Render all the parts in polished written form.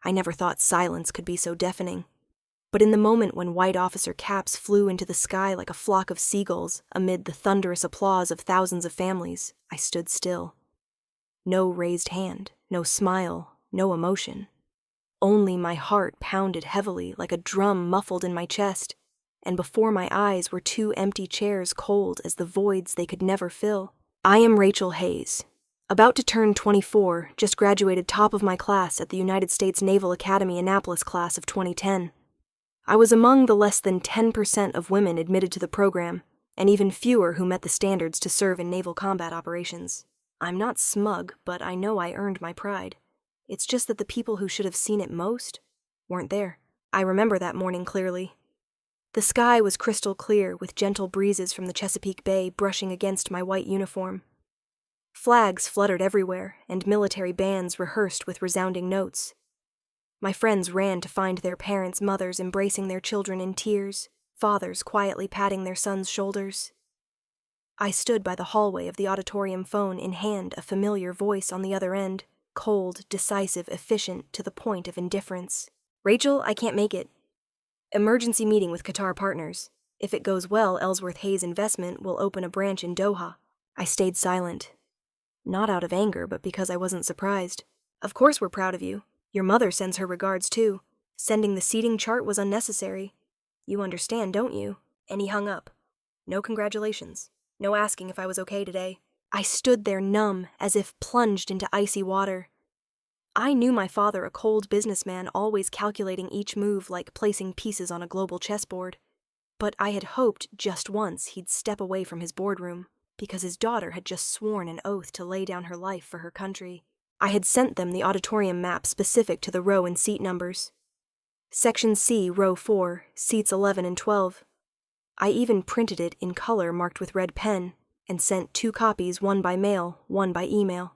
I never thought silence could be so deafening. But in the moment when white officer caps flew into the sky like a flock of seagulls amid the thunderous applause of thousands of families, I stood still. No raised hand, no smile, no emotion. Only my heart pounded heavily like a drum muffled in my chest, and before my eyes were two empty chairs cold as the voids they could never fill. I am Rachel Hayes, about to turn 24, just graduated top of my class at the United States Naval Academy Annapolis class of 2010. I was among the less than 10% of women admitted to the program, and even fewer who met the standards to serve in naval combat operations. I'm not smug, but I know I earned my pride. It's just that the people who should have seen it most weren't there. I remember that morning clearly. The sky was crystal clear, with gentle breezes from the Chesapeake Bay brushing against my white uniform. Flags fluttered everywhere, and military bands rehearsed with resounding notes. My friends ran to find their parents' mothers embracing their children in tears, fathers quietly patting their sons' shoulders. I stood by the hallway of the auditorium, phone in hand, a familiar voice on the other end, cold, decisive, efficient, to the point of indifference. "Rachel, I can't make it. Emergency meeting with Qatar partners. If it goes well, Ellsworth Hayes Investment will open a branch in Doha." I stayed silent. Not out of anger, but because I wasn't surprised. "Of course we're proud of you. Your mother sends her regards, too. Sending the seating chart was unnecessary. You understand, don't you?" And he hung up. No congratulations. No asking if I was okay today. I stood there numb, as if plunged into icy water. I knew my father, a cold businessman, always calculating each move like placing pieces on a global chessboard. But I had hoped just once he'd step away from his boardroom, because his daughter had just sworn an oath to lay down her life for her country. I had sent them the auditorium map specific to the row and seat numbers. Section C, row 4, seats 11 and 12. I even printed it in color marked with red pen, and sent 2 copies, one by mail, one by email.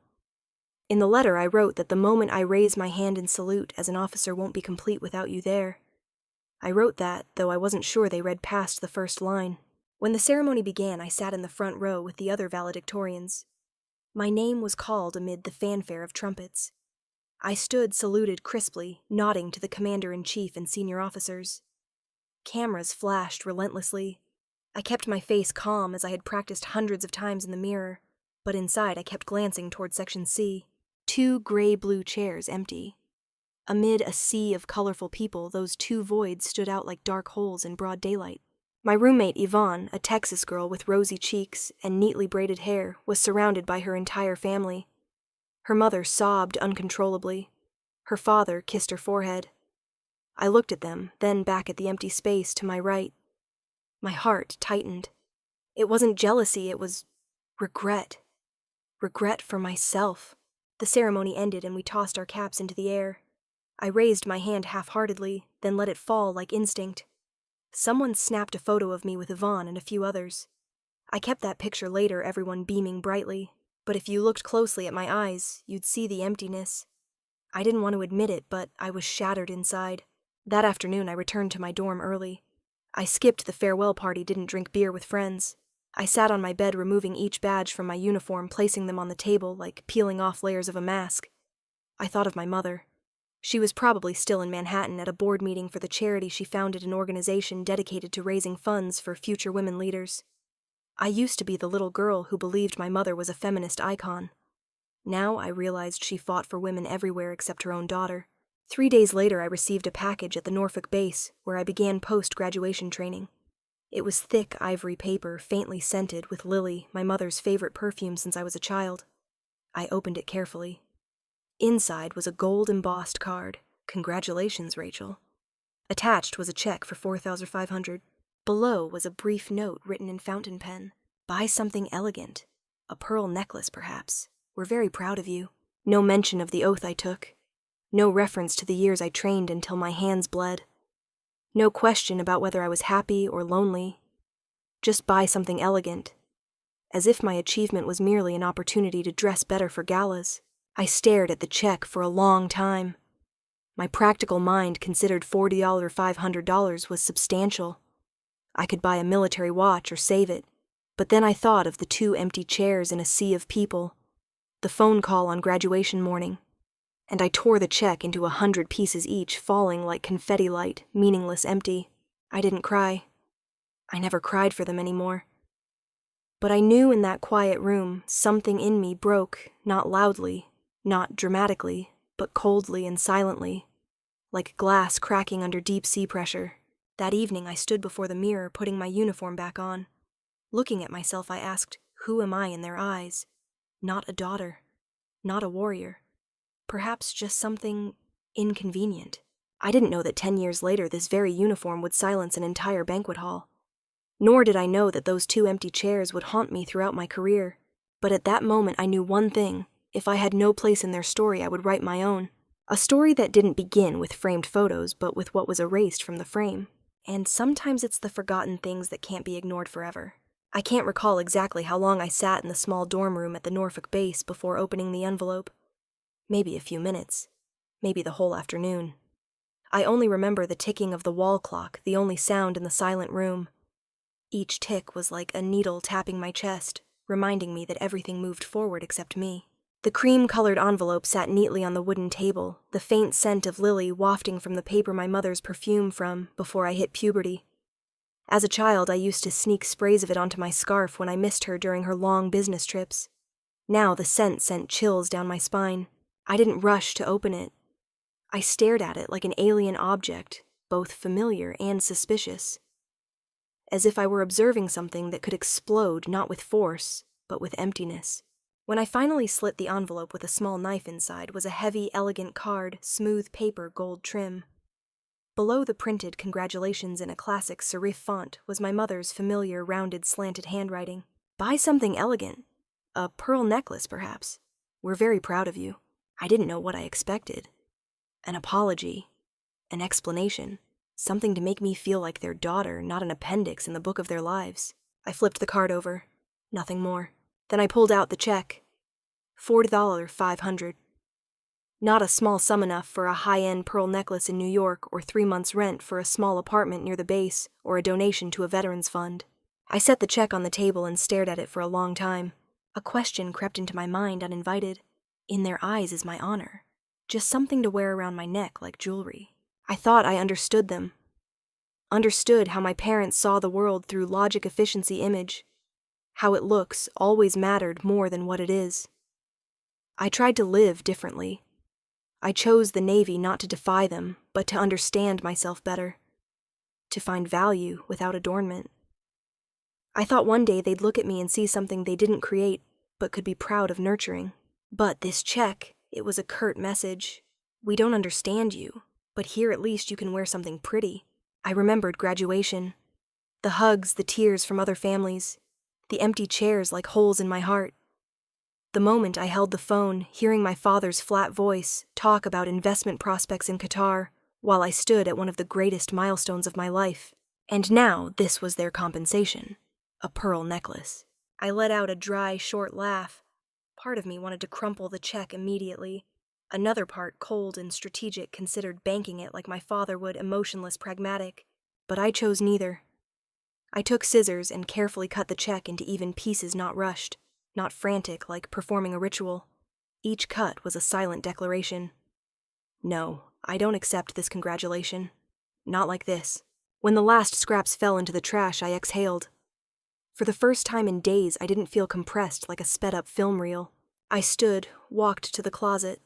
In the letter I wrote that the moment I raise my hand in salute as an officer won't be complete without you there. I wrote that, though I wasn't sure they read past the first line. When the ceremony began, I sat in the front row with the other valedictorians. My name was called amid the fanfare of trumpets. I stood saluted crisply, nodding to the commander-in-chief and senior officers. Cameras flashed relentlessly. I kept my face calm as I had practiced hundreds of times in the mirror, but inside I kept glancing toward Section C. 2 gray-blue chairs empty. Amid a sea of colorful people, those 2 voids stood out like dark holes in broad daylight. My roommate, Yvonne, a Texas girl with rosy cheeks and neatly braided hair, was surrounded by her entire family. Her mother sobbed uncontrollably. Her father kissed her forehead. I looked at them, then back at the empty space to my right. My heart tightened. It wasn't jealousy, it was regret. Regret for myself. The ceremony ended and we tossed our caps into the air. I raised my hand half-heartedly, then let it fall like instinct. Someone snapped a photo of me with Yvonne and a few others. I kept that picture later, everyone beaming brightly, but if you looked closely at my eyes, you'd see the emptiness. I didn't want to admit it, but I was shattered inside. That afternoon I returned to my dorm early. I skipped the farewell party, didn't drink beer with friends. I sat on my bed removing each badge from my uniform, placing them on the table like peeling off layers of a mask. I thought of my mother. She was probably still in Manhattan at a board meeting for the charity she founded, an organization dedicated to raising funds for future women leaders. I used to be the little girl who believed my mother was a feminist icon. Now I realized she fought for women everywhere except her own daughter. 3 days later I received a package at the Norfolk base, where I began post-graduation training. It was thick ivory paper, faintly scented with lily, my mother's favorite perfume since I was a child. I opened it carefully. Inside was a gold-embossed card. "Congratulations, Rachel." Attached was a check for $4,500. Below was a brief note written in fountain pen. "Buy something elegant. A pearl necklace, perhaps. We're very proud of you." No mention of the oath I took. No reference to the years I trained until my hands bled. No question about whether I was happy or lonely. Just buy something elegant. As if my achievement was merely an opportunity to dress better for galas. I stared at the check for a long time. My practical mind considered $40 or $500 was substantial. I could buy a military watch or save it, but then I thought of the 2 empty chairs in a sea of people, the phone call on graduation morning, and I tore the check into 100 pieces each, falling like confetti light, meaningless, empty. I didn't cry. I never cried for them anymore. But I knew in that quiet room something in me broke, not loudly, not dramatically, but coldly and silently, like glass cracking under deep sea pressure. That evening I stood before the mirror, putting my uniform back on. Looking at myself, I asked, who am I in their eyes? Not a daughter, not a warrior. Perhaps just something inconvenient. I didn't know that 10 years later this very uniform would silence an entire banquet hall. Nor did I know that those 2 empty chairs would haunt me throughout my career. But at that moment I knew one thing. If I had no place in their story, I would write my own. A story that didn't begin with framed photos, but with what was erased from the frame. And sometimes it's the forgotten things that can't be ignored forever. I can't recall exactly how long I sat in the small dorm room at the Norfolk base before opening the envelope. Maybe a few minutes. Maybe the whole afternoon. I only remember the ticking of the wall clock, the only sound in the silent room. Each tick was like a needle tapping my chest, reminding me that everything moved forward except me. The cream-colored envelope sat neatly on the wooden table, the faint scent of lily wafting from the paper my mother's perfume from before I hit puberty. As a child, I used to sneak sprays of it onto my scarf when I missed her during her long business trips. Now the scent sent chills down my spine. I didn't rush to open it. I stared at it like an alien object, both familiar and suspicious. As if I were observing something that could explode not with force, but with emptiness. When I finally slit the envelope with a small knife inside was a heavy, elegant card, smooth paper, gold trim. Below the printed congratulations in a classic serif font was my mother's familiar, rounded, slanted handwriting. Buy something elegant. A pearl necklace, perhaps. We're very proud of you. I didn't know what I expected. An apology. An explanation. Something to make me feel like their daughter, not an appendix in the book of their lives. I flipped the card over. Nothing more. Then I pulled out the check. $4,500. Not a small sum enough for a high-end pearl necklace in New York or 3 months' rent for a small apartment near the base or a donation to a veterans fund. I set the check on the table and stared at it for a long time. A question crept into my mind uninvited. In their eyes is my honor. Just something to wear around my neck like jewelry. I thought I understood them. Understood how my parents saw the world through logic efficiency image. How it looks always mattered more than what it is. I tried to live differently. I chose the Navy not to defy them, but to understand myself better. To find value without adornment. I thought one day they'd look at me and see something they didn't create, but could be proud of nurturing. But this check, it was a curt message. We don't understand you, but here at least you can wear something pretty. I remembered graduation. The hugs, the tears from other families. The empty chairs like holes in my heart. The moment I held the phone, hearing my father's flat voice talk about investment prospects in Qatar, while I stood at one of the greatest milestones of my life. And now this was their compensation. A pearl necklace. I let out a dry, short laugh. Part of me wanted to crumple the check immediately. Another part, cold and strategic, considered banking it like my father would, emotionless, pragmatic. But I chose neither. I took scissors and carefully cut the check into even pieces, not rushed, not frantic like performing a ritual. Each cut was a silent declaration. No, I don't accept this congratulation. Not like this. When the last scraps fell into the trash, I exhaled. For the first time in days, I didn't feel compressed like a sped-up film reel. I stood, walked to the closet.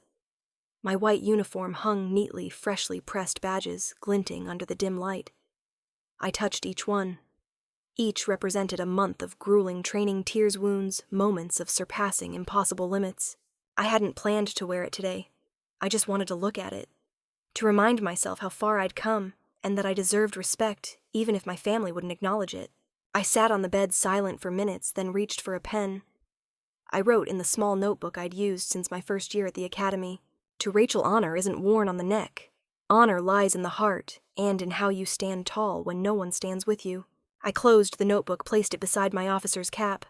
My white uniform hung neatly, freshly pressed badges, glinting under the dim light. I touched each one. Each represented a month of grueling training, tears, wounds, moments of surpassing impossible limits. I hadn't planned to wear it today. I just wanted to look at it. To remind myself how far I'd come, and that I deserved respect, even if my family wouldn't acknowledge it. I sat on the bed silent for minutes, then reached for a pen. I wrote in the small notebook I'd used since my first year at the academy. To Rachel, honor isn't worn on the neck. Honor lies in the heart, and in how you stand tall when no one stands with you. I closed the notebook, placed it beside my officer's cap.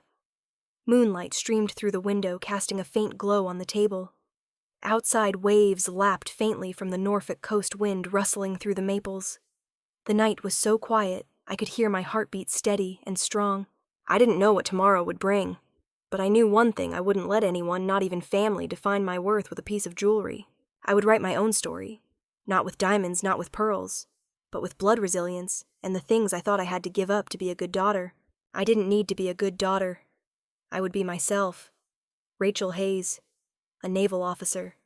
Moonlight streamed through the window, casting a faint glow on the table. Outside, waves lapped faintly from the Norfolk coast wind rustling through the maples. The night was so quiet, I could hear my heartbeat steady and strong. I didn't know what tomorrow would bring, but I knew one thing: I wouldn't let anyone, not even family, define my worth with a piece of jewelry. I would write my own story, not with diamonds, not with pearls, but with blood resilience and the things I thought I had to give up to be a good daughter. I didn't need to be a good daughter. I would be myself, Rachel Hayes, a naval officer,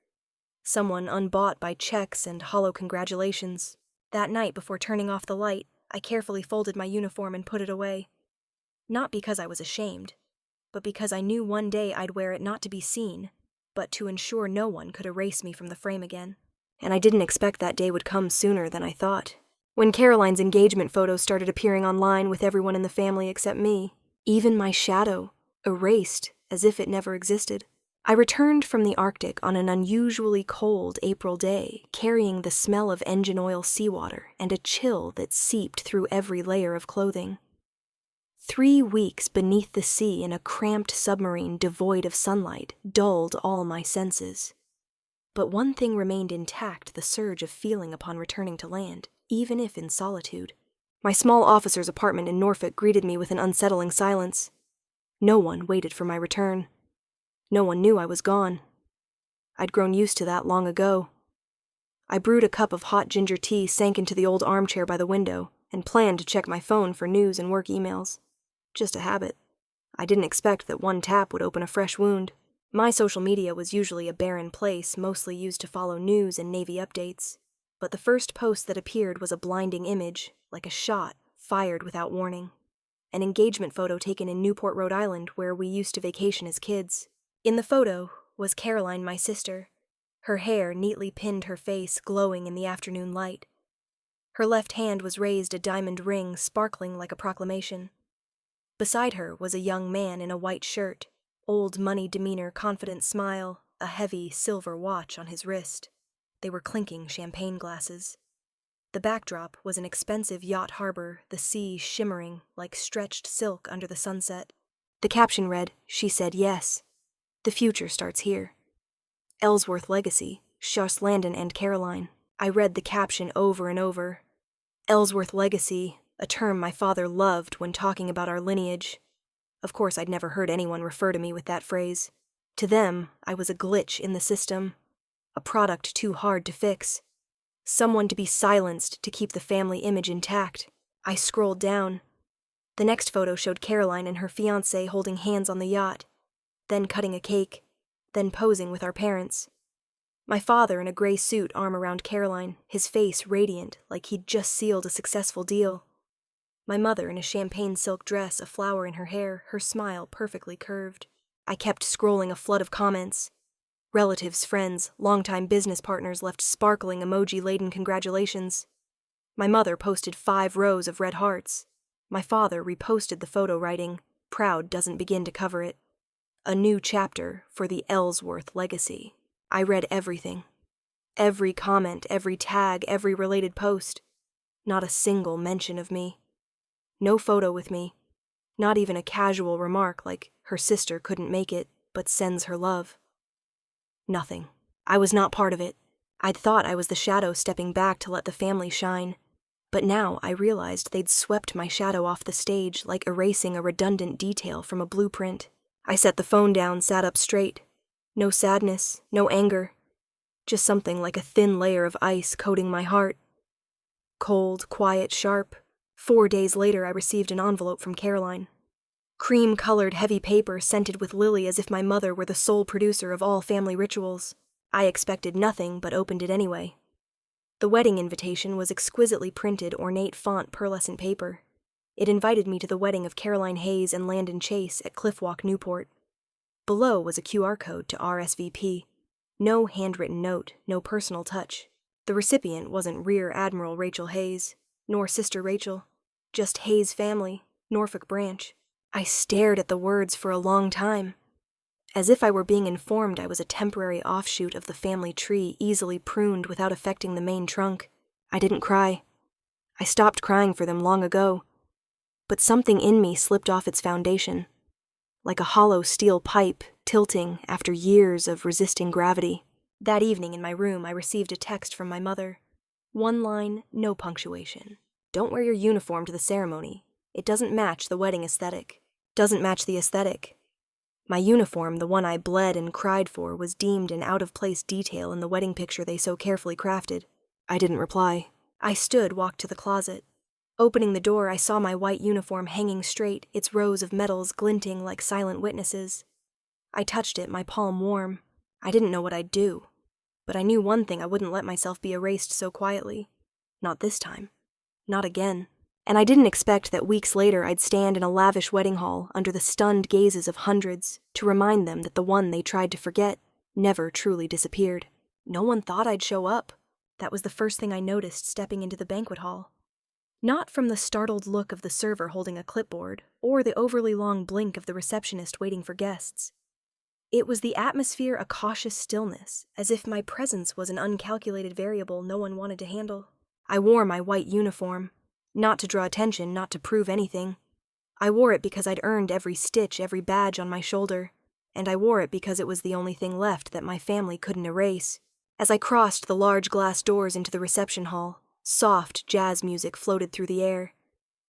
someone unbought by checks and hollow congratulations. That night, before turning off the light, I carefully folded my uniform and put it away. Not because I was ashamed, but because I knew one day I'd wear it not to be seen, but to ensure no one could erase me from the frame again. And I didn't expect that day would come sooner than I thought. When Caroline's engagement photos started appearing online with everyone in the family except me, even my shadow, erased as if it never existed. I returned from the Arctic on an unusually cold April day, carrying the smell of engine oil seawater and a chill that seeped through every layer of clothing. 3 weeks beneath the sea in a cramped submarine devoid of sunlight dulled all my senses. But one thing remained intact: the surge of feeling upon returning to land, even if in solitude. My small officer's apartment in Norfolk greeted me with an unsettling silence. No one waited for my return. No one knew I was gone. I'd grown used to that long ago. I brewed a cup of hot ginger tea, sank into the old armchair by the window, and planned to check my phone for news and work emails. Just a habit. I didn't expect that one tap would open a fresh wound. My social media was usually a barren place, mostly used to follow news and Navy updates. But the first post that appeared was a blinding image, like a shot, fired without warning. An engagement photo taken in Newport, Rhode Island, where we used to vacation as kids. In the photo was Caroline, my sister. Her hair neatly pinned her face, glowing in the afternoon light. Her left hand was raised, a diamond ring sparkling like a proclamation. Beside her was a young man in a white shirt, old money demeanor, confident smile, a heavy silver watch on his wrist. They were clinking champagne glasses. The backdrop was an expensive yacht harbor, the sea shimmering like stretched silk under the sunset. The caption read, "She said yes. The future starts here. Ellsworth Legacy, Shuss Landon and Caroline." I read the caption over and over. Ellsworth Legacy, a term my father loved when talking about our lineage. Of course, I'd never heard anyone refer to me with that phrase. To them, I was a glitch in the system, a product too hard to fix, someone to be silenced to keep the family image intact. I scrolled down. The next photo showed Caroline and her fiancé holding hands on the yacht, then cutting a cake, then posing with our parents. My father in a gray suit, arm around Caroline, his face radiant like he'd just sealed a successful deal. My mother in a champagne silk dress, a flower in her hair, her smile perfectly curved. I kept scrolling, a flood of comments. Relatives, friends, longtime business partners left sparkling emoji-laden congratulations. My mother posted 5 rows of red hearts. My father reposted the photo, writing, "Proud doesn't begin to cover it. A new chapter for the Ellsworth Legacy." I read everything. Every comment, every tag, every related post. Not a single mention of me. No photo with me. Not even a casual remark like her sister couldn't make it, but sends her love. Nothing. I was not part of it. I'd thought I was the shadow stepping back to let the family shine. But now I realized they'd swept my shadow off the stage like erasing a redundant detail from a blueprint. I set the phone down, sat up straight. No sadness, no anger. Just something like a thin layer of ice coating my heart. Cold, quiet, sharp. 4 days later, I received an envelope from Caroline. Cream-colored heavy paper scented with lily, as if my mother were the sole producer of all family rituals. I expected nothing, but opened it anyway. The wedding invitation was exquisitely printed, ornate font, pearlescent paper. It invited me to the wedding of Caroline Hayes and Landon Chase at Cliffwalk, Newport. Below was a QR code to RSVP. No handwritten note, no personal touch. The recipient wasn't Rear Admiral Rachel Hayes, nor Sister Rachel, just Hayes family, Norfolk branch. I stared at the words for a long time, as if I were being informed I was a temporary offshoot of the family tree, easily pruned without affecting the main trunk. I didn't cry. I stopped crying for them long ago. But something in me slipped off its foundation, like a hollow steel pipe tilting after years of resisting gravity. That evening in my room, I received a text from my mother. 1 line, no punctuation. "Don't wear your uniform to the ceremony. It doesn't match the wedding aesthetic. Doesn't match the aesthetic. My uniform, the one I bled and cried for, was deemed an out-of-place detail in the wedding picture they so carefully crafted. I didn't reply. I stood, walked to the closet. Opening the door, I saw my white uniform hanging straight, its rows of medals glinting like silent witnesses. I touched it, my palm warm. I didn't know what I'd do. But I knew one thing: I wouldn't let myself be erased so quietly. Not this time. Not again. And I didn't expect that weeks later I'd stand in a lavish wedding hall under the stunned gazes of hundreds to remind them that the one they tried to forget never truly disappeared. No one thought I'd show up. That was the first thing I noticed stepping into the banquet hall. Not from the startled look of the server holding a clipboard, or the overly long blink of the receptionist waiting for guests. It was the atmosphere, a cautious stillness, as if my presence was an uncalculated variable no one wanted to handle. I wore my white uniform. Not to draw attention, not to prove anything. I wore it because I'd earned every stitch, every badge on my shoulder, and I wore it because it was the only thing left that my family couldn't erase. As I crossed the large glass doors into the reception hall, soft jazz music floated through the air.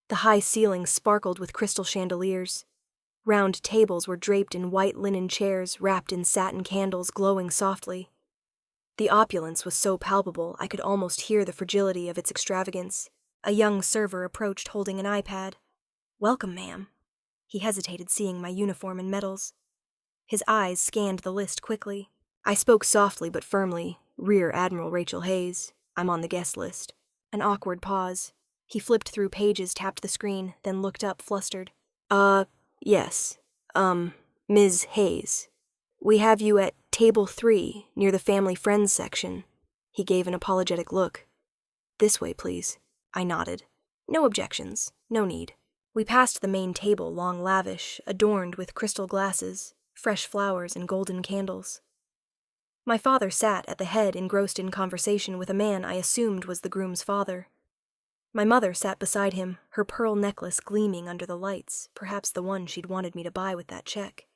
The high ceiling sparkled with crystal chandeliers. Round tables were draped in white linen chairs wrapped in satin candles glowing softly. The opulence was so palpable I could almost hear the fragility of its extravagance. A young server approached holding an iPad. "Welcome, ma'am." He hesitated, seeing my uniform and medals. His eyes scanned the list quickly. I spoke softly but firmly. "Rear Admiral Rachel Hayes. I'm on the guest list." An awkward pause. He flipped through pages, tapped the screen, then looked up, flustered. Yes. Ms. Hayes. We have you at table 3, near the family friends section." He gave an apologetic look. "This way, please." I nodded. No objections. No need. We passed the main table, long, lavish, adorned with crystal glasses, fresh flowers, and golden candles. My father sat at the head, engrossed in conversation with a man I assumed was the groom's father. My mother sat beside him, her pearl necklace gleaming under the lights, perhaps the one she'd wanted me to buy with that check.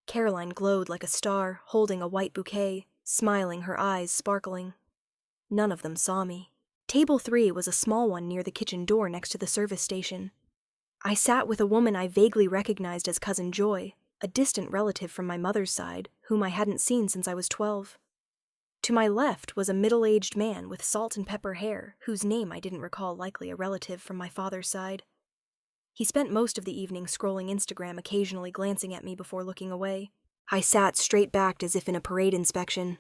Caroline glowed like a star, holding a white bouquet, smiling, her eyes sparkling. None of them saw me. Table 3 was a small one near the kitchen door next to the service station. I sat with a woman I vaguely recognized as Cousin Joy, a distant relative from my mother's side, whom I hadn't seen since I was 12. To my left was a middle-aged man with salt and pepper hair, whose name I didn't recall, likely a relative from my father's side. He spent most of the evening scrolling Instagram, occasionally glancing at me before looking away. I sat straight-backed as if in a parade inspection.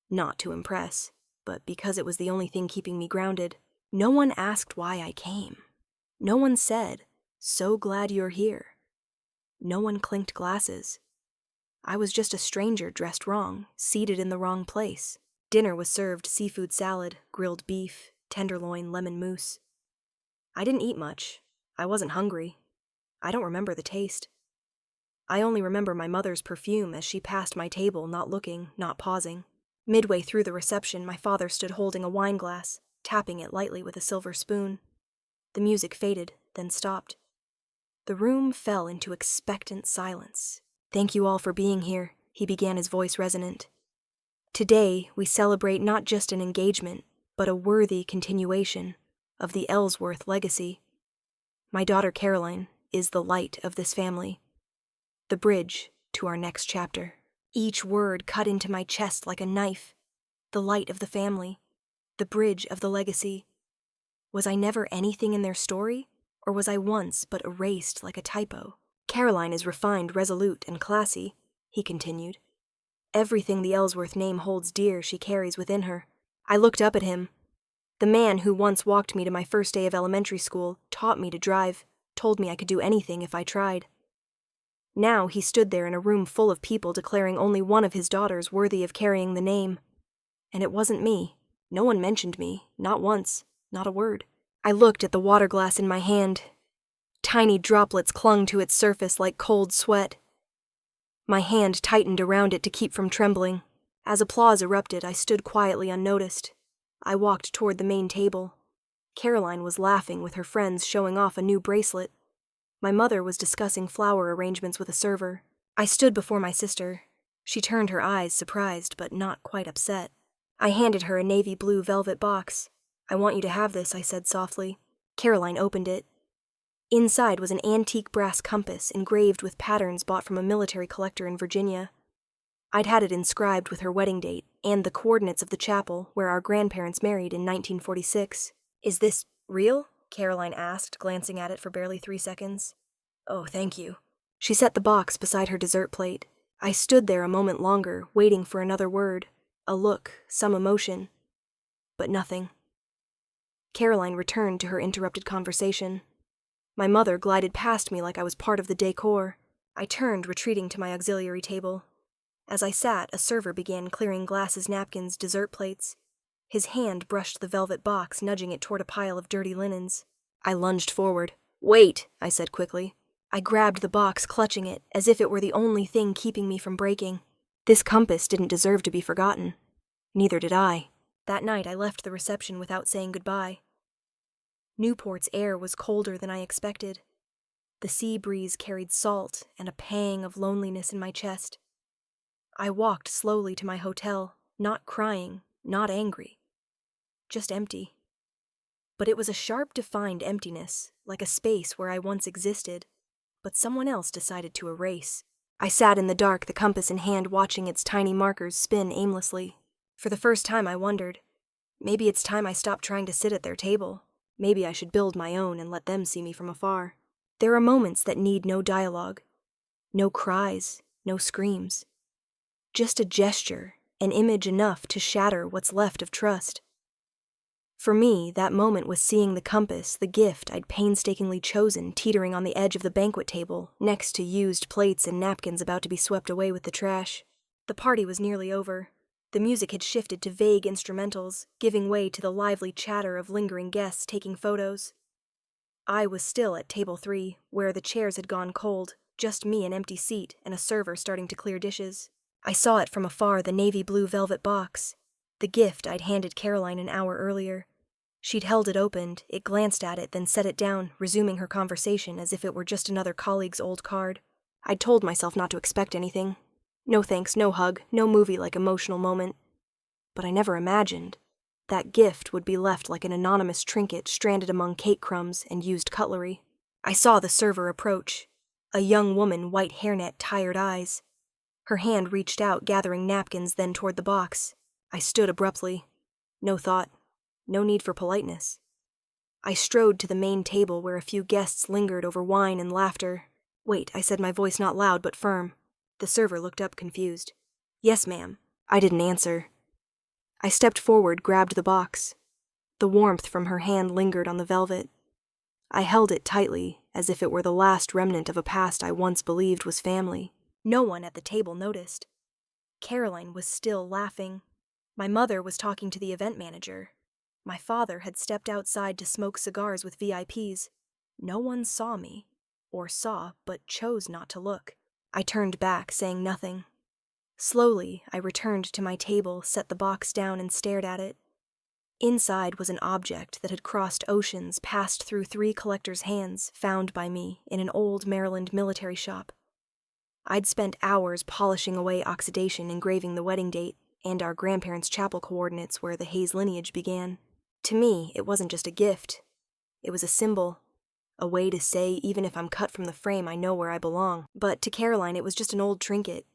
Not to impress, but because it was the only thing keeping me grounded. No one asked why I came. No one said, "So glad you're here." No one clinked glasses. I was just a stranger dressed wrong, seated in the wrong place. Dinner was served: seafood salad, grilled beef, tenderloin, lemon mousse. I didn't eat much. I wasn't hungry. I don't remember the taste. I only remember my mother's perfume as she passed my table, not looking, not pausing. Midway through the reception, my father stood holding a wine glass, tapping it lightly with a silver spoon. The music faded, then stopped. The room fell into expectant silence. "Thank you all for being here," he began, his voice resonant. "Today, we celebrate not just an engagement, but a worthy continuation of the Ellsworth legacy. My daughter Caroline is the light of this family, the bridge to our next chapter." Each word cut into my chest like a knife. The light of the family, the bridge of the legacy. Was I never anything in their story, or was I once but erased like a typo? "Caroline is refined, resolute, and classy," he continued. "Everything the Ellsworth name holds dear she carries within her." I looked up at him. The man who once walked me to my first day of elementary school, taught me to drive, told me I could do anything if I tried. Now he stood there in a room full of people declaring only one of his daughters worthy of carrying the name. And it wasn't me. No one mentioned me, not once, not a word. I looked at the water glass in my hand. Tiny droplets clung to its surface like cold sweat. My hand tightened around it to keep from trembling. As applause erupted, I stood quietly unnoticed. I walked toward the main table. Caroline was laughing with her friends, showing off a new bracelet. My mother was discussing flower arrangements with a server. I stood before my sister. She turned her eyes, surprised but not quite upset. I handed her a navy blue velvet box. "I want you to have this," I said softly. Caroline opened it. Inside was an antique brass compass engraved with patterns bought from a military collector in Virginia. I'd had it inscribed with her wedding date and the coordinates of the chapel where our grandparents married in 1946. "Is this real?" Caroline asked, glancing at it for barely 3 seconds. "Oh, thank you." She set the box beside her dessert plate. I stood there a moment longer, waiting for another word, a look, some emotion. But nothing. Caroline returned to her interrupted conversation. My mother glided past me like I was part of the decor. I turned, retreating to my auxiliary table. As I sat, a server began clearing glasses, napkins, dessert plates. His hand brushed the velvet box, nudging it toward a pile of dirty linens. I lunged forward. "Wait," I said quickly. I grabbed the box, clutching it, as if it were the only thing keeping me from breaking. This compass didn't deserve to be forgotten. Neither did I. That night I left the reception without saying goodbye. Newport's air was colder than I expected. The sea breeze carried salt and a pang of loneliness in my chest. I walked slowly to my hotel, not crying, not angry. Just empty. But it was a sharp, defined emptiness, like a space where I once existed, but someone else decided to erase. I sat in the dark, the compass in hand, watching its tiny markers spin aimlessly. For the first time I wondered, maybe it's time I stopped trying to sit at their table. Maybe I should build my own and let them see me from afar. There are moments that need no dialogue, no cries, no screams. Just a gesture, an image enough to shatter what's left of trust. For me, that moment was seeing the compass, the gift I'd painstakingly chosen, teetering on the edge of the banquet table, next to used plates and napkins about to be swept away with the trash. The party was nearly over. The music had shifted to vague instrumentals, giving way to the lively chatter of lingering guests taking photos. I was still at table 3, where the chairs had gone cold, just me, an empty seat, and a server starting to clear dishes. I saw it from afar, the navy blue velvet box, the gift I'd handed Caroline an hour earlier. She'd held it opened, it glanced at it, then set it down, resuming her conversation as if it were just another colleague's old card. I'd told myself not to expect anything. No thanks, no hug, no movie-like emotional moment. But I never imagined that gift would be left like an anonymous trinket stranded among cake crumbs and used cutlery. I saw the server approach, a young woman, white hairnet, tired eyes. Her hand reached out, gathering napkins, then toward the box. I stood abruptly. No thought, no need for politeness. I strode to the main table where a few guests lingered over wine and laughter. "Wait," I said, my voice not loud but firm. The server looked up, confused. "Yes, ma'am." I didn't answer. I stepped forward, grabbed the box. The warmth from her hand lingered on the velvet. I held it tightly, as if it were the last remnant of a past I once believed was family. No one at the table noticed. Caroline was still laughing. My mother was talking to the event manager. My father had stepped outside to smoke cigars with VIPs. No one saw me, or saw, but chose not to look. I turned back, saying nothing. Slowly, I returned to my table, set the box down, and stared at it. Inside was an object that had crossed oceans, passed through 3 collectors' hands, found by me in an old Maryland military shop. I'd spent hours polishing away oxidation, engraving the wedding date, and our grandparents' chapel coordinates where the Hayes lineage began. To me, it wasn't just a gift. It was a symbol, a way to say, even if I'm cut from the frame, I know where I belong. But to Caroline, it was just an old trinket,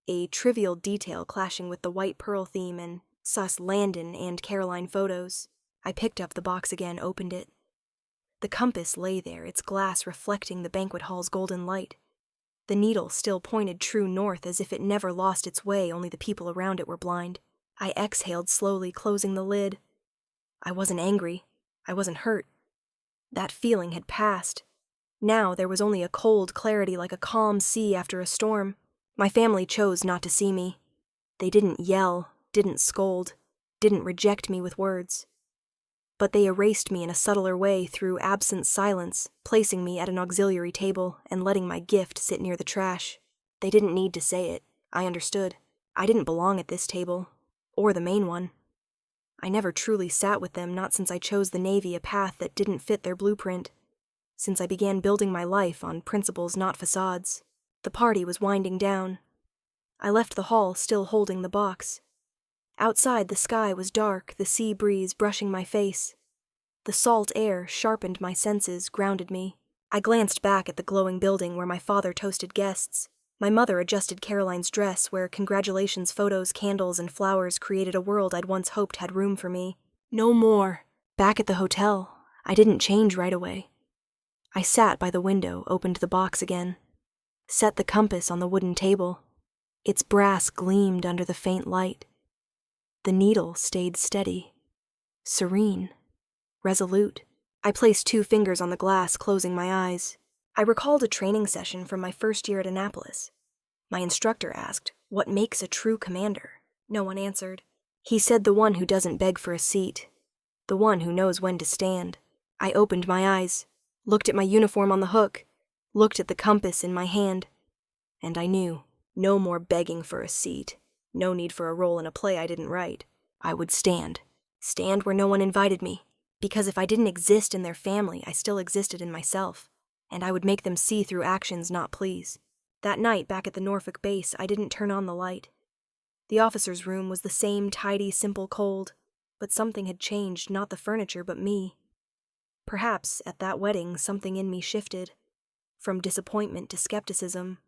a trivial detail clashing with the white pearl theme and sus Landon and Caroline photos. I picked up the box again, opened it. The compass lay there, its glass reflecting the banquet hall's golden light. The needle still pointed true north as if it never lost its way, only the people around it were blind. I exhaled slowly, closing the lid. I wasn't angry. I wasn't hurt. That feeling had passed. Now there was only a cold clarity like a calm sea after a storm. My family chose not to see me. They didn't yell, didn't scold, didn't reject me with words. But they erased me in a subtler way through absent silence, placing me at an auxiliary table and letting my gift sit near the trash. They didn't need to say it. I understood. I didn't belong at this table, or the main one. I never truly sat with them, not since I chose the Navy, a path that didn't fit their blueprint. Since I began building my life on principles, not facades. The party was winding down. I left the hall, still holding the box. Outside, the sky was dark, the sea breeze brushing my face. The salt air sharpened my senses, grounded me. I glanced back at the glowing building where my father toasted guests. My mother adjusted Caroline's dress, where congratulations photos, candles, and flowers created a world I'd once hoped had room for me. No more. Back at the hotel, I didn't change right away. I sat by the window, opened the box again, set the compass on the wooden table. Its brass gleamed under the faint light. The needle stayed steady, serene, resolute. I placed 2 fingers on the glass, closing my eyes. I recalled a training session from my first year at Annapolis. My instructor asked, "What makes a true commander?" No one answered. He said, "The one who doesn't beg for a seat, the one who knows when to stand." I opened my eyes, looked at my uniform on the hook, looked at the compass in my hand, and I knew. No more begging for a seat. No need for a role in a play I didn't write. I would stand. Stand where no one invited me. Because if I didn't exist in their family, I still existed in myself. And I would make them see through actions, not pleas. That night, back at the Norfolk base, I didn't turn on the light. The officer's room was the same tidy, simple cold. But something had changed, not the furniture, but me. Perhaps, at that wedding, something in me shifted. From disappointment to skepticism.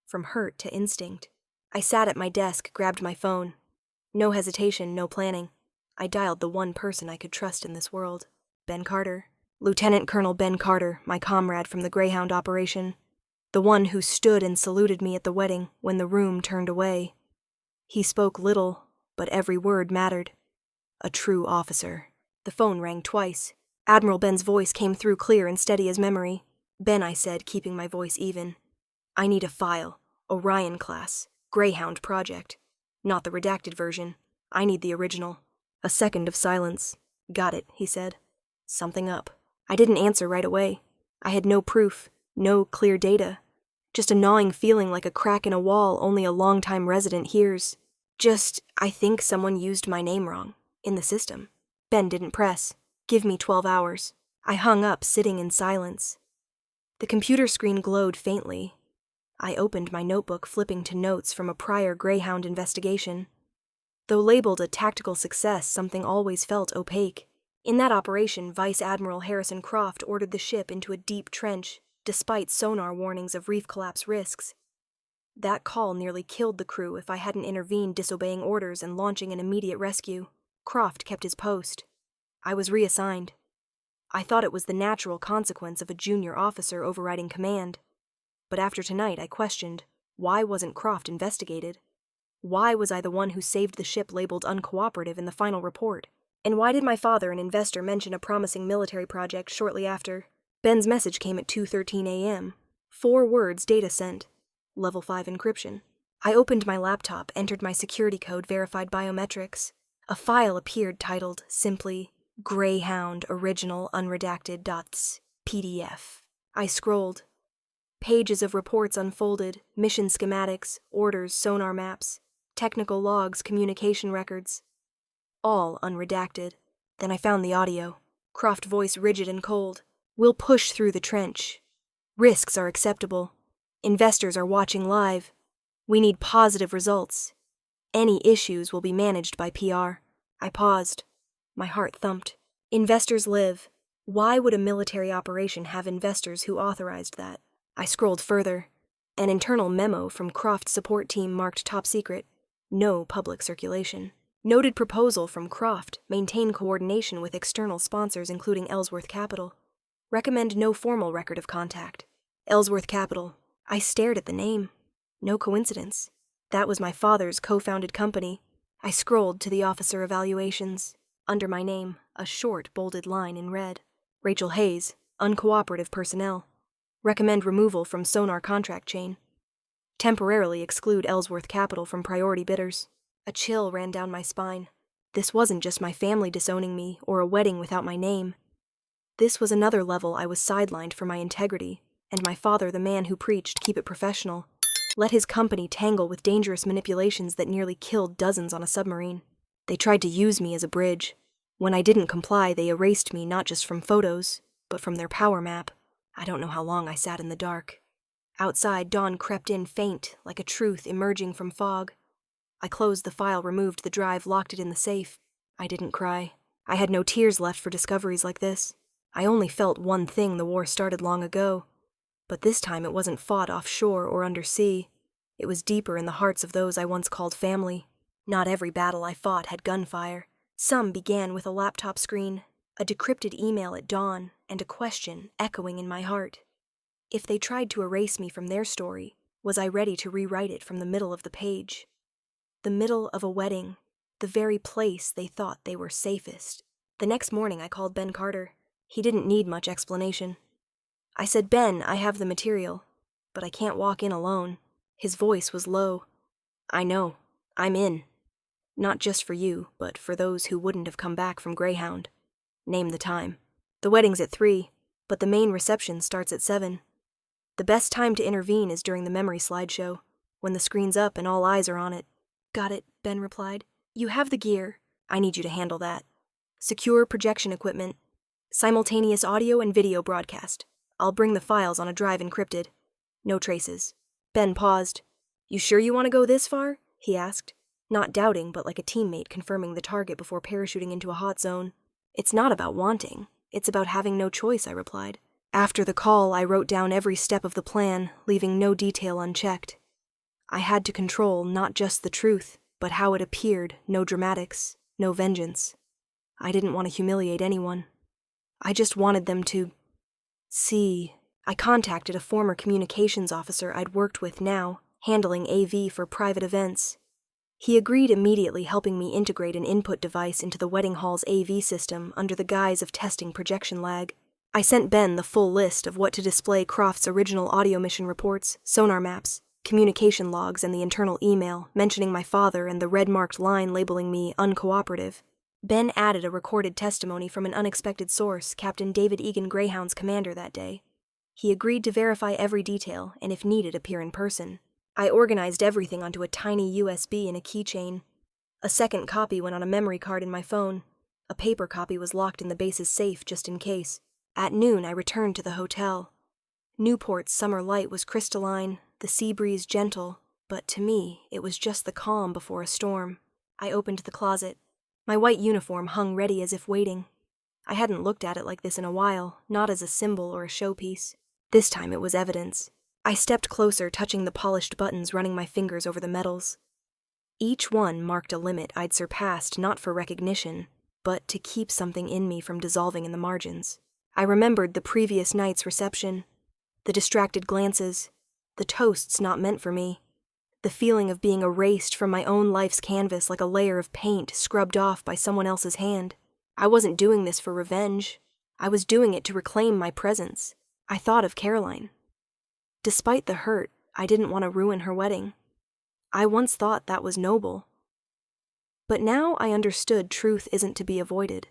From hurt to instinct. I sat at my desk, grabbed my phone. No hesitation, no planning. I dialed the one person I could trust in this world. Ben Carter. Lieutenant Colonel Ben Carter, my comrade from the Greyhound operation. The one who stood and saluted me at the wedding when the room turned away. He spoke little, but every word mattered. A true officer. The phone rang twice. Admiral Ben's voice came through clear and steady as memory. "Ben," I said, keeping my voice even. "I need a file. Orion class. Greyhound project. Not the redacted version. I need the original." A second of silence. "Got it," he said. "Something up." I didn't answer right away. I had no proof, no clear data. Just a gnawing feeling like a crack in a wall only a long-time resident hears. Just, I think someone used my name wrong. In the system. Ben didn't press. "Give me 12 hours. I hung up, sitting in silence. The computer screen glowed faintly. I opened my notebook, flipping to notes from a prior Greyhound investigation. Though labeled a tactical success, something always felt opaque. In that operation, Vice Admiral Harrison Croft ordered the ship into a deep trench, despite sonar warnings of reef collapse risks. That call nearly killed the crew if I hadn't intervened, disobeying orders and launching an immediate rescue. Croft kept his post. I was reassigned. I thought it was the natural consequence of a junior officer overriding command. But after tonight, I questioned, why wasn't Croft investigated? Why was I the one who saved the ship labeled uncooperative in the final report? And why did my father, an investor, mention a promising military project shortly after? Ben's message came at 2:13 a.m. 4 words, data sent. Level 5 encryption. I opened my laptop, entered my security code, verified biometrics. A file appeared titled, simply, Greyhound Original Unredacted Dots PDF. I scrolled. Pages of reports unfolded, mission schematics, orders, sonar maps, technical logs, communication records. All unredacted. Then I found the audio. Croft voice rigid and cold. "We'll push through the trench. Risks are acceptable. Investors are watching live. We need positive results. Any issues will be managed by PR." I paused. My heart thumped. Investors live. Why would a military operation have investors who authorized that? I scrolled further. An internal memo from Croft's support team marked top secret. No public circulation. Noted proposal from Croft, maintain coordination with external sponsors including Ellsworth Capital. Recommend no formal record of contact. Ellsworth Capital. I stared at the name. No coincidence. That was my father's co-founded company. I scrolled to the officer evaluations. Under my name, a short, bolded line in red. Rachel Hayes, uncooperative personnel. Recommend removal from sonar contract chain. Temporarily exclude Ellsworth Capital from priority bidders. A chill ran down my spine. This wasn't just my family disowning me or a wedding without my name. This was another level I was sidelined for my integrity, and my father, the man who preached, keep it professional, let his company tangle with dangerous manipulations that nearly killed dozens on a submarine. They tried to use me as a bridge. When I didn't comply, they erased me not just from photos, but from their power map. I don't know how long I sat in the dark. Outside, dawn crept in faint, like a truth emerging from fog. I closed the file, removed the drive, locked it in the safe. I didn't cry. I had no tears left for discoveries like this. I only felt one thing: the war started long ago. But this time it wasn't fought offshore or undersea. It was deeper in the hearts of those I once called family. Not every battle I fought had gunfire. Some began with a laptop screen, a decrypted email at dawn, and a question echoing in my heart. If they tried to erase me from their story, was I ready to rewrite it from the middle of the page? The middle of a wedding, the very place they thought they were safest. The next morning I called Ben Carter. He didn't need much explanation. I said, "Ben, I have the material, but I can't walk in alone." His voice was low. "I know. I'm in. Not just for you, but for those who wouldn't have come back from Greyhound. Name the time. The wedding's at 3, but the main reception starts at 7. The best time to intervene is during the memory slideshow, when the screen's up and all eyes are on it." "Got it," Ben replied. "You have the gear. I need you to handle that. Secure projection equipment. Simultaneous audio and video broadcast. I'll bring the files on a drive encrypted. No traces." Ben paused. "You sure you want to go this far?" he asked, not doubting but like a teammate confirming the target before parachuting into a hot zone. "It's not about wanting. It's about having no choice," I replied. After the call, I wrote down every step of the plan, leaving no detail unchecked. I had to control not just the truth, but how it appeared, no dramatics, no vengeance. I didn't want to humiliate anyone. I just wanted them to see. I contacted a former communications officer I'd worked with now, handling AV for private events. He agreed immediately, helping me integrate an input device into the wedding hall's AV system under the guise of testing projection lag. I sent Ben the full list of what to display: Croft's original audio mission reports, sonar maps, communication logs, and the internal email mentioning my father and the red-marked line labeling me uncooperative. Ben added a recorded testimony from an unexpected source, Captain David Egan Greyhound's commander that day. He agreed to verify every detail and, if needed, appear in person. I organized everything onto a tiny USB in a keychain. A second copy went on a memory card in my phone. A paper copy was locked in the base's safe just in case. At noon, I returned to the hotel. Newport's summer light was crystalline, the sea breeze gentle, but to me, it was just the calm before a storm. I opened the closet. My white uniform hung ready as if waiting. I hadn't looked at it like this in a while, not as a symbol or a showpiece. This time it was evidence. I stepped closer, touching the polished buttons, running my fingers over the metals. Each one marked a limit I'd surpassed, not for recognition, but to keep something in me from dissolving in the margins. I remembered the previous night's reception, the distracted glances, the toasts not meant for me, the feeling of being erased from my own life's canvas like a layer of paint scrubbed off by someone else's hand. I wasn't doing this for revenge. I was doing it to reclaim my presence. I thought of Caroline. Despite the hurt, I didn't want to ruin her wedding. I once thought that was noble. But now I understood truth isn't to be avoided.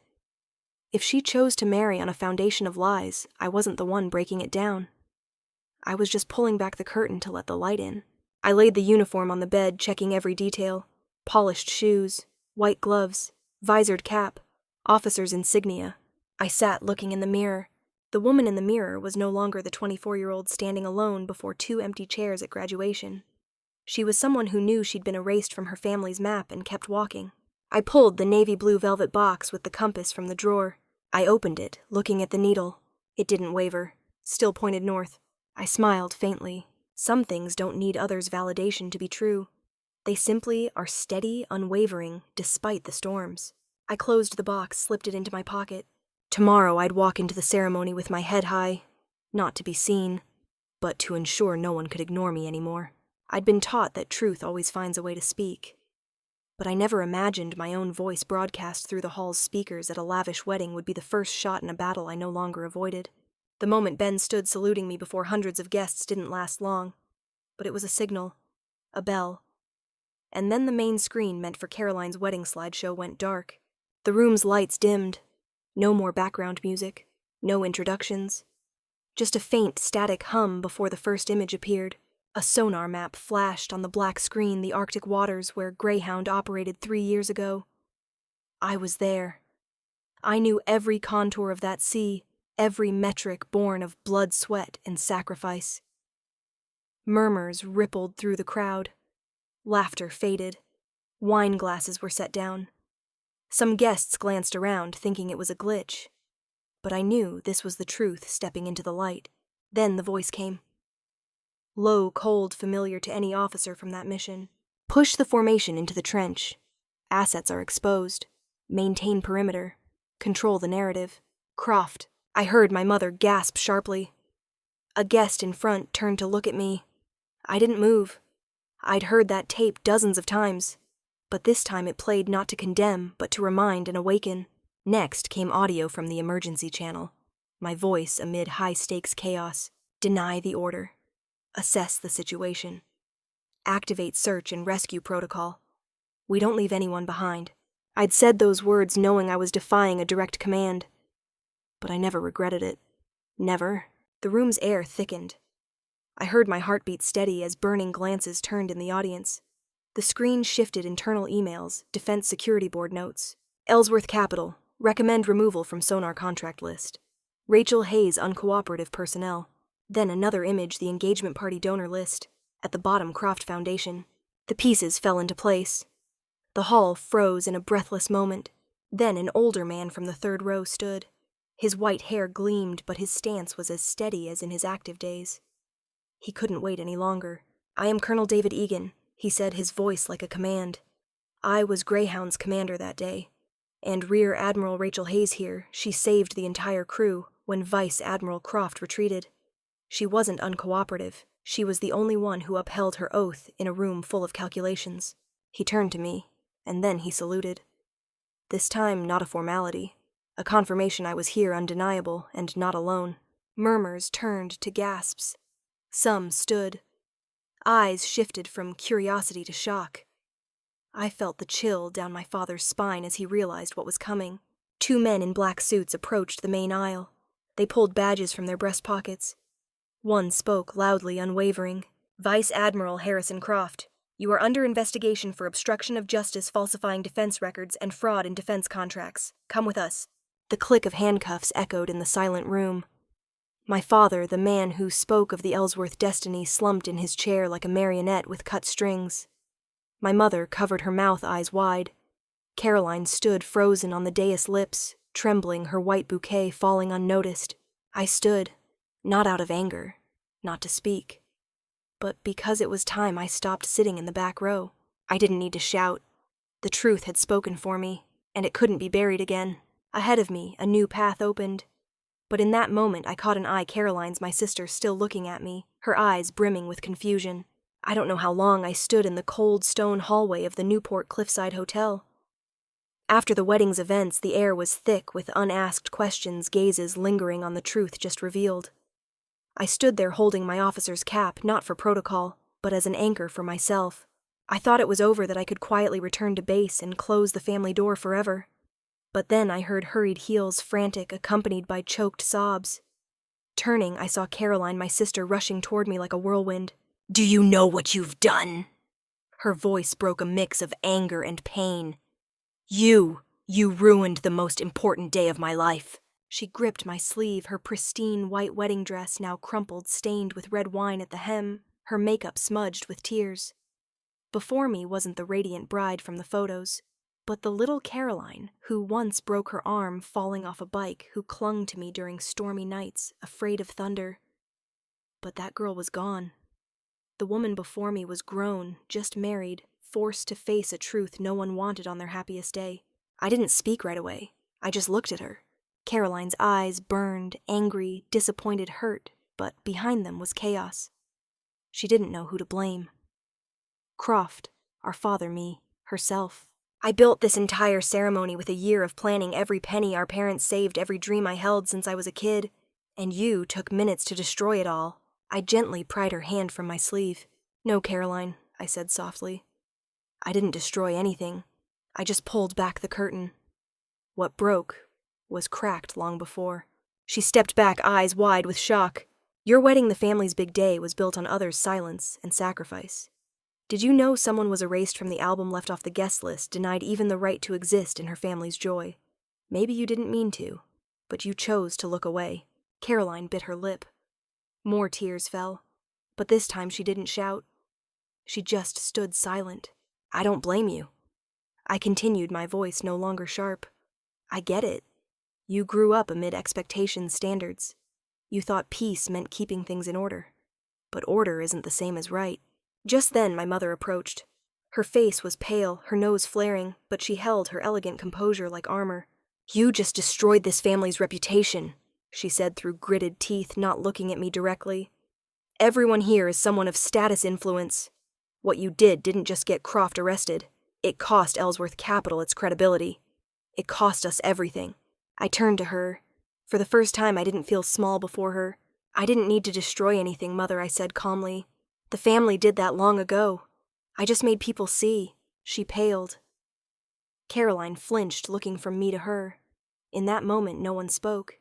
If she chose to marry on a foundation of lies, I wasn't the one breaking it down. I was just pulling back the curtain to let the light in. I laid the uniform on the bed, checking every detail. Polished shoes, white gloves, visored cap, officer's insignia. I sat looking in the mirror. The woman in the mirror was no longer the 24-year-old standing alone before 2 empty chairs at graduation. She was someone who knew she'd been erased from her family's map and kept walking. I pulled the navy blue velvet box with the compass from the drawer. I opened it, looking at the needle. It didn't waver, still pointed north. I smiled faintly. Some things don't need others' validation to be true. They simply are steady, unwavering, despite the storms. I closed the box, slipped it into my pocket. Tomorrow I'd walk into the ceremony with my head high, not to be seen, but to ensure no one could ignore me anymore. I'd been taught that truth always finds a way to speak. But I never imagined my own voice broadcast through the hall's speakers at a lavish wedding would be the first shot in a battle I no longer avoided. The moment Ben stood saluting me before hundreds of guests didn't last long, but it was a signal, a bell. And then the main screen meant for Caroline's wedding slideshow went dark. The room's lights dimmed. No more background music, no introductions. Just a faint, static hum before the first image appeared. A sonar map flashed on the black screen, the Arctic waters where Greyhound operated 3 years ago. I was there. I knew every contour of that sea, every metric born of blood, sweat, and sacrifice. Murmurs rippled through the crowd. Laughter faded. Wine glasses were set down. Some guests glanced around, thinking it was a glitch. But I knew this was the truth stepping into the light. Then the voice came. Low, cold, familiar to any officer from that mission. Push the formation into the trench. Assets are exposed. Maintain perimeter. Control the narrative. Croft. I heard my mother gasp sharply. A guest in front turned to look at me. I didn't move. I'd heard that tape dozens of times, but this time it played not to condemn, but to remind and awaken. Next came audio from the emergency channel. My voice amid high-stakes chaos. Deny the order. Assess the situation. Activate search and rescue protocol. We don't leave anyone behind. I'd said those words knowing I was defying a direct command. But I never regretted it. Never. The room's air thickened. I heard my heartbeat steady as burning glances turned in the audience. The screen shifted internal emails, Defense Security Board notes. Ellsworth Capital, recommend removal from sonar contract list. Rachel Hayes, uncooperative personnel. Then another image, the engagement party donor list. At the bottom, Croft Foundation. The pieces fell into place. The hall froze in a breathless moment. Then an older man from the third row stood. His white hair gleamed, but his stance was as steady as in his active days. He couldn't wait any longer. I am Colonel David Egan, he said, his voice like a command. I was Greyhound's commander that day. And Rear Admiral Rachel Hayes here, she saved the entire crew when Vice Admiral Croft retreated. She wasn't uncooperative. She was the only one who upheld her oath in a room full of calculations. He turned to me, and then he saluted. This time, not a formality. A confirmation I was here undeniable and not alone. Murmurs turned to gasps. Some stood. Eyes shifted from curiosity to shock. I felt the chill down my father's spine as he realized what was coming. 2 men in black suits approached the main aisle. They pulled badges from their breast pockets. One spoke loudly, unwavering. Vice Admiral Harrison Croft, you are under investigation for obstruction of justice, falsifying defense records, and fraud in defense contracts. Come with us. The click of handcuffs echoed in the silent room. My father, the man who spoke of the Ellsworth destiny, slumped in his chair like a marionette with cut strings. My mother covered her mouth, eyes wide. Caroline stood frozen on the dais lips, trembling, her white bouquet falling unnoticed. I stood, not out of anger, not to speak. But because it was time, I stopped sitting in the back row. I didn't need to shout. The truth had spoken for me, and it couldn't be buried again. Ahead of me, a new path opened. But in that moment, I caught an eye Caroline's, my sister, still looking at me, her eyes brimming with confusion. I don't know how long I stood in the cold stone hallway of the Newport Cliffside Hotel. After the wedding's events, the air was thick with unasked questions, gazes lingering on the truth just revealed. I stood there holding my officer's cap, not for protocol, but as an anchor for myself. I thought it was over, that I could quietly return to base and close the family door forever. But then I heard hurried heels, frantic, accompanied by choked sobs. Turning, I saw Caroline, my sister, rushing toward me like a whirlwind. "Do you know what you've done?" Her voice broke a mix of anger and pain. You ruined the most important day of my life." She gripped my sleeve, her pristine white wedding dress now crumpled, stained with red wine at the hem, her makeup smudged with tears. Before me wasn't the radiant bride from the photos, but the little Caroline, who once broke her arm falling off a bike, who clung to me during stormy nights, afraid of thunder. But that girl was gone. The woman before me was grown, just married, forced to face a truth no one wanted on their happiest day. I didn't speak right away. I just looked at her. Caroline's eyes burned, angry, disappointed, hurt, but behind them was chaos. She didn't know who to blame. Croft, our father, me, herself. I built this entire ceremony with a year of planning, every penny our parents saved, every dream I held since I was a kid, and you took minutes to destroy it all. I gently pried her hand from my sleeve. "No, Caroline," I said softly. "I didn't destroy anything. I just pulled back the curtain. What broke was cracked long before." She stepped back, eyes wide with shock. "Your wedding, the family's big day, was built on others' silence and sacrifice. Did you know someone was erased from the album, left off the guest list, denied even the right to exist in her family's joy? Maybe you didn't mean to, but you chose to look away." Caroline bit her lip. More tears fell, but this time she didn't shout. She just stood silent. "I don't blame you." I continued, my voice no longer sharp. "I get it. You grew up amid expectations, standards. You thought peace meant keeping things in order. But order isn't the same as right. Just then my mother approached. Her face was pale, her nose flaring, but she held her elegant composure like armor. "You just destroyed this family's reputation," she said through gritted teeth, not looking at me directly. "Everyone here is someone of status influence. What you did didn't just get Croft arrested. It cost Ellsworth Capital its credibility. It cost us everything." I turned to her. For the first time, I didn't feel small before her. "I didn't need to destroy anything, Mother," I said calmly. "The family did that long ago. I just made people see." She paled. Caroline flinched, looking from me to her. In that moment, no one spoke.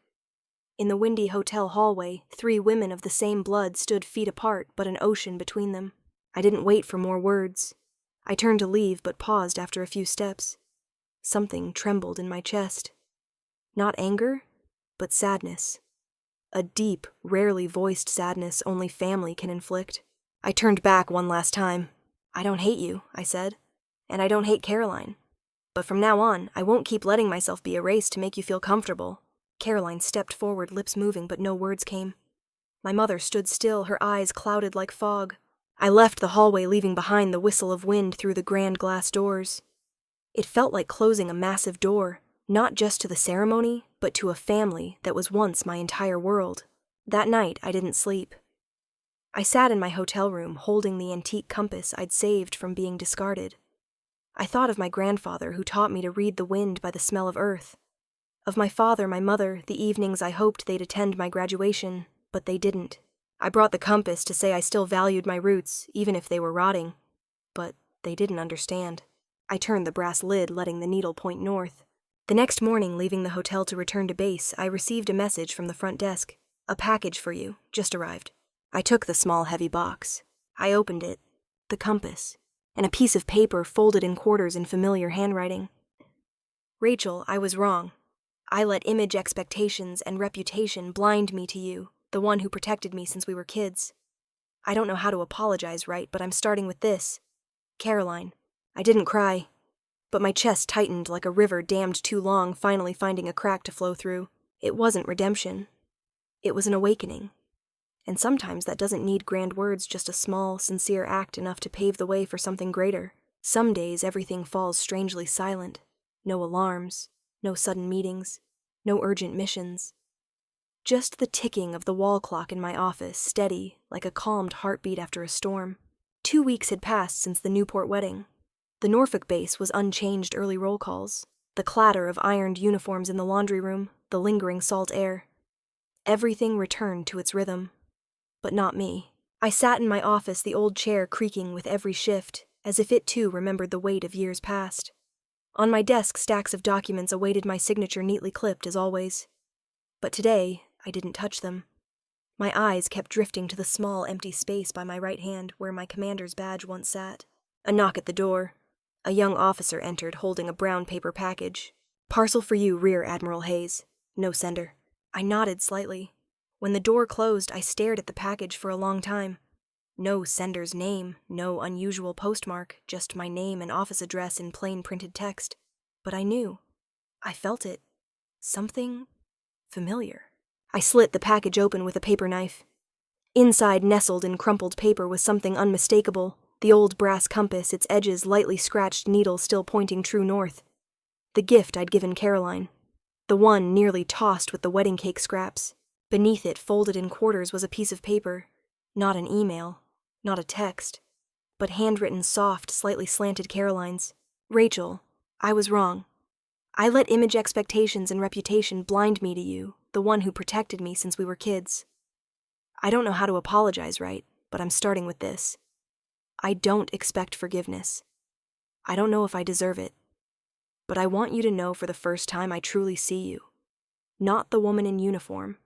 In the windy hotel hallway, 3 women of the same blood stood feet apart, but an ocean between them. I didn't wait for more words. I turned to leave, but paused after a few steps. Something trembled in my chest. Not anger, but sadness. A deep, rarely voiced sadness only family can inflict. I turned back one last time. "I don't hate you," I said, "and I don't hate Caroline. But from now on, I won't keep letting myself be erased to make you feel comfortable." Caroline stepped forward, lips moving, but no words came. My mother stood still, her eyes clouded like fog. I left the hallway, leaving behind the whistle of wind through the grand glass doors. It felt like closing a massive door, not just to the ceremony, but to a family that was once my entire world. That night, I didn't sleep. I sat in my hotel room, holding the antique compass I'd saved from being discarded. I thought of my grandfather, who taught me to read the wind by the smell of earth. Of my father, my mother, the evenings I hoped they'd attend my graduation, but they didn't. I brought the compass to say I still valued my roots, even if they were rotting. But they didn't understand. I turned the brass lid, letting the needle point north. The next morning, leaving the hotel to return to base, I received a message from the front desk. "A package for you, just arrived." I took the small, heavy box. I opened it. The compass. And a piece of paper folded in quarters in familiar handwriting. "Rachel, I was wrong. I let image expectations and reputation blind me to you, the one who protected me since we were kids. I don't know how to apologize right, but I'm starting with this. Caroline." I didn't cry, but my chest tightened like a river dammed too long, finally finding a crack to flow through. It wasn't redemption. It was an awakening. And sometimes that doesn't need grand words, just a small, sincere act enough to pave the way for something greater. Some days everything falls strangely silent. No alarms, no sudden meetings, no urgent missions. Just the ticking of the wall clock in my office, steady, like a calmed heartbeat after a storm. 2 weeks had passed since the Newport wedding. The Norfolk base was unchanged early roll calls, the clatter of ironed uniforms in the laundry room, the lingering salt air. Everything returned to its rhythm. But not me. I sat in my office, the old chair creaking with every shift, as if it too remembered the weight of years past. On my desk, stacks of documents awaited my signature, neatly clipped as always. But today, I didn't touch them. My eyes kept drifting to the small, empty space by my right hand, where my commander's badge once sat. A knock at the door. A young officer entered, holding a brown paper package. "Parcel for you, Rear Admiral Hayes. No sender." I nodded slightly. When the door closed, I stared at the package for a long time. No sender's name, no unusual postmark, just my name and office address in plain printed text. But I knew. I felt it. Something familiar. I slit the package open with a paper knife. Inside, nestled in crumpled paper, was something unmistakable. The old brass compass, its edges lightly scratched needle still pointing true north. The gift I'd given Caroline. The one nearly tossed with the wedding cake scraps. Beneath it, folded in quarters, was a piece of paper. Not an email, not a text, but handwritten soft, slightly slanted Caroline's. "Rachel, I was wrong. I let image expectations and reputation blind me to you, the one who protected me since we were kids. I don't know how to apologize right, but I'm starting with this. I don't expect forgiveness. I don't know if I deserve it. But I want you to know for the first time I truly see you. Not the woman in uniform.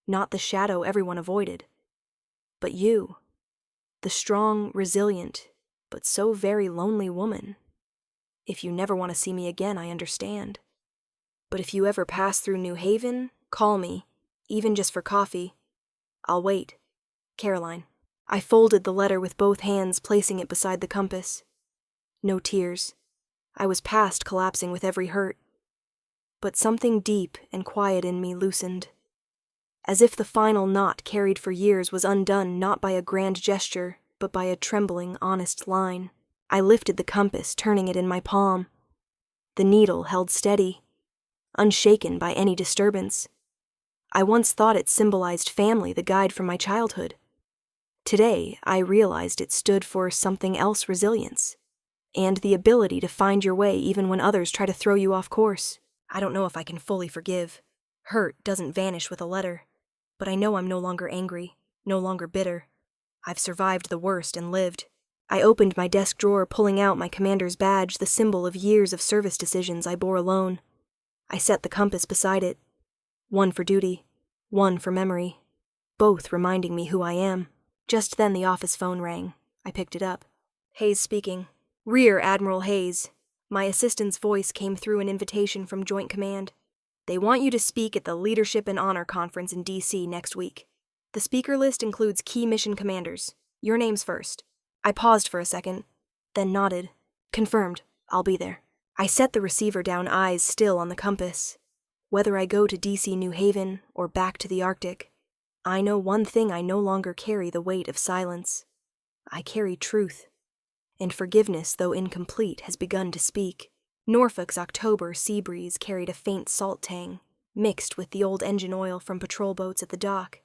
Not the shadow everyone avoided. But you. The strong, resilient, but so very lonely woman. If you never want to see me again, I understand. But if you ever pass through New Haven, call me, even just for coffee. I'll wait. Caroline." I folded the letter with both hands, placing it beside the compass. No tears. I was past collapsing with every hurt. But something deep and quiet in me loosened. as if the final knot carried for years was undone not by a grand gesture, but by a trembling, honest line. I lifted the compass, turning it in my palm. The needle held steady, unshaken by any disturbance. I once thought it symbolized family, the guide from my childhood. Today, I realized it stood for something else: resilience, and the ability to find your way even when others try to throw you off course. I don't know if I can fully forgive. Hurt doesn't vanish with a letter, but I know I'm no longer angry, no longer bitter. I've survived the worst and lived. I opened my desk drawer, pulling out my commander's badge, the symbol of years of service decisions I bore alone. I set the compass beside it. One for duty, one for memory, both reminding me who I am. Just then the office phone rang. I picked it up. Hayes speaking. Rear Admiral Hayes. My assistant's voice came through an invitation from Joint Command. They want you to speak at the Leadership and Honor Conference in D.C. next week. The speaker list includes key mission commanders. Your name's first. I paused for a second, then nodded. Confirmed. I'll be there. I set the receiver down, eyes still on the compass. Whether I go to D.C. New Haven or back to the Arctic, I know one thing: I no longer carry the weight of silence. I carry truth. And forgiveness, though incomplete, has begun to speak. Norfolk's October sea breeze carried a faint salt tang, mixed with the old engine oil from patrol boats at the dock.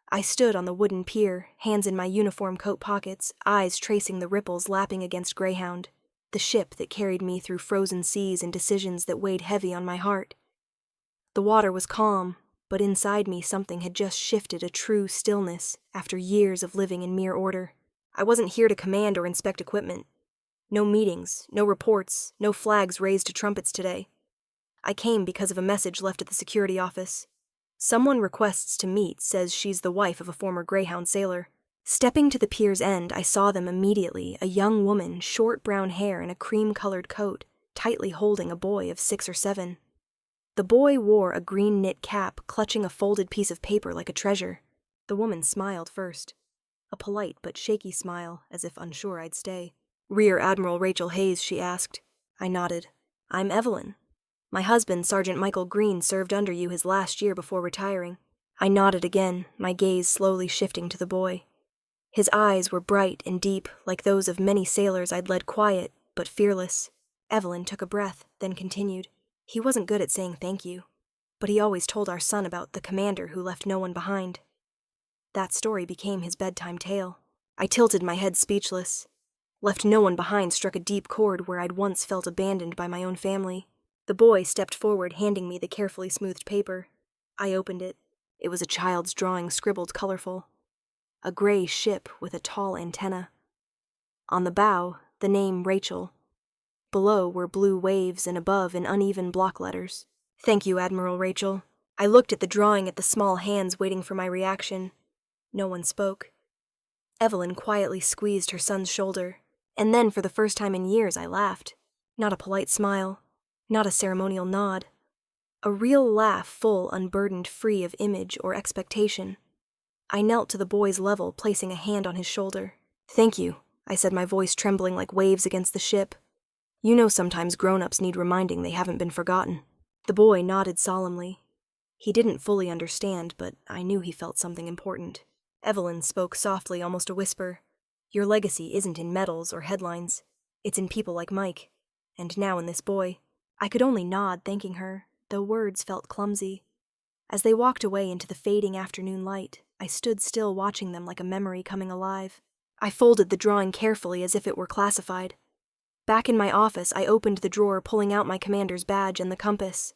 I stood on the wooden pier, hands in my uniform coat pockets, eyes tracing the ripples lapping against Greyhound, the ship that carried me through frozen seas and decisions that weighed heavy on my heart. The water was calm, but inside me something had just shifted, a true stillness, after years of living in mere order. I wasn't here to command or inspect equipment. No meetings, no reports, no flags raised to trumpets today. I came because of a message left at the security office. Someone requests to meet, says she's the wife of a former Greyhound sailor. Stepping to the pier's end, I saw them immediately, a young woman, short brown hair and a cream-colored coat, tightly holding a boy of 6 or 7. The boy wore a green knit cap, clutching a folded piece of paper like a treasure. The woman smiled first. A polite but shaky smile, as if unsure I'd stay. Rear Admiral Rachel Hayes, she asked. I nodded. I'm Evelyn. My husband, Sergeant Michael Green, served under you his last year before retiring. I nodded again, my gaze slowly shifting to the boy. His eyes were bright and deep, like those of many sailors I'd led, quiet but fearless. Evelyn took a breath, then continued. He wasn't good at saying thank you, but he always told our son about the commander who left no one behind. That story became his bedtime tale. I tilted my head, speechless. Left no one behind struck a deep chord where I'd once felt abandoned by my own family. The boy stepped forward, handing me the carefully smoothed paper. I opened it. It was a child's drawing, scribbled colorful. A gray ship with a tall antenna. On the bow, the name Rachel. Below were blue waves, and above in uneven block letters. Thank you, Admiral Rachel. I looked at the drawing, at the small hands, waiting for my reaction. No one spoke. Evelyn quietly squeezed her son's shoulder, and then for the first time in years I laughed. Not a polite smile, not a ceremonial nod. A real laugh, full, unburdened, free of image or expectation. I knelt to the boy's level, placing a hand on his shoulder. Thank you, I said, my voice trembling like waves against the ship. You know sometimes grown-ups need reminding they haven't been forgotten. The boy nodded solemnly. He didn't fully understand, but I knew he felt something important. Evelyn spoke softly, almost a whisper. Your legacy isn't in medals or headlines. It's in people like Mike. And now in this boy. I could only nod, thanking her, though words felt clumsy. As they walked away into the fading afternoon light, I stood still, watching them like a memory coming alive. I folded the drawing carefully as if it were classified. Back in my office, I opened the drawer, pulling out my commander's badge and the compass.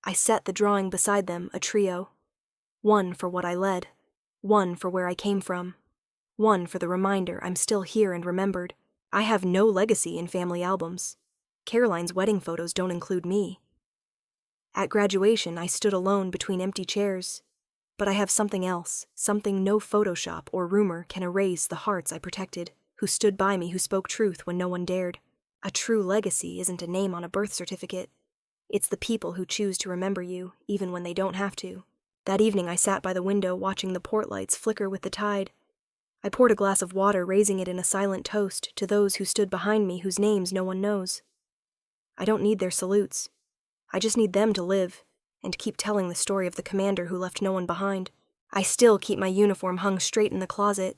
I set the drawing beside them, a trio. One for what I led. One for where I came from. One for the reminder I'm still here and remembered. I have no legacy in family albums. Caroline's wedding photos don't include me. At graduation, I stood alone between empty chairs. But I have something else, something no Photoshop or rumor can erase: the hearts I protected, who stood by me, who spoke truth when no one dared. A true legacy isn't a name on a birth certificate. It's the people who choose to remember you, even when they don't have to. That evening I sat by the window, watching the port lights flicker with the tide. I poured a glass of water, raising it in a silent toast to those who stood behind me, whose names no one knows. I don't need their salutes. I just need them to live, and keep telling the story of the commander who left no one behind. I still keep my uniform hung straight in the closet,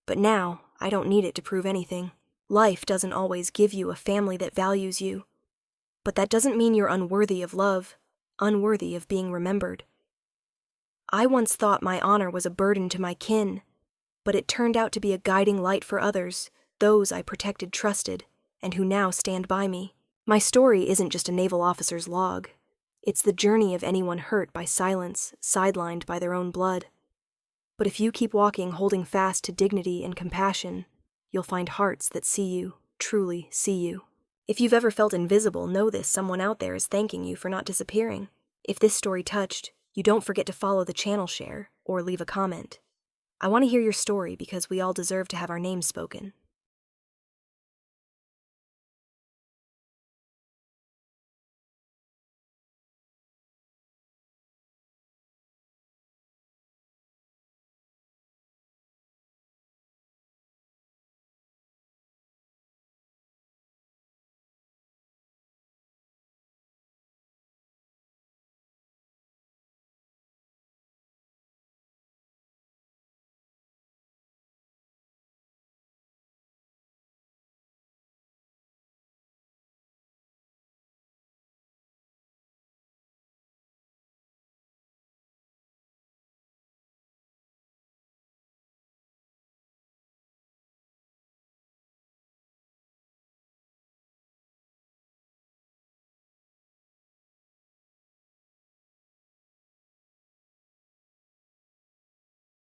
but now I don't need it to prove anything. Life doesn't always give you a family that values you, but that doesn't mean you're unworthy of love, unworthy of being remembered. I once thought my honor was a burden to my kin, but it turned out to be a guiding light for others, those I protected, trusted, and who now stand by me. My story isn't just a naval officer's log. It's the journey of anyone hurt by silence, sidelined by their own blood. But if you keep walking, holding fast to dignity and compassion, you'll find hearts that see you, truly see you. If you've ever felt invisible, know this: someone out there is thanking you for not disappearing. If this story touched, you don't forget to follow the channel, share, or leave a comment. I want to hear your story because we all deserve to have our names spoken.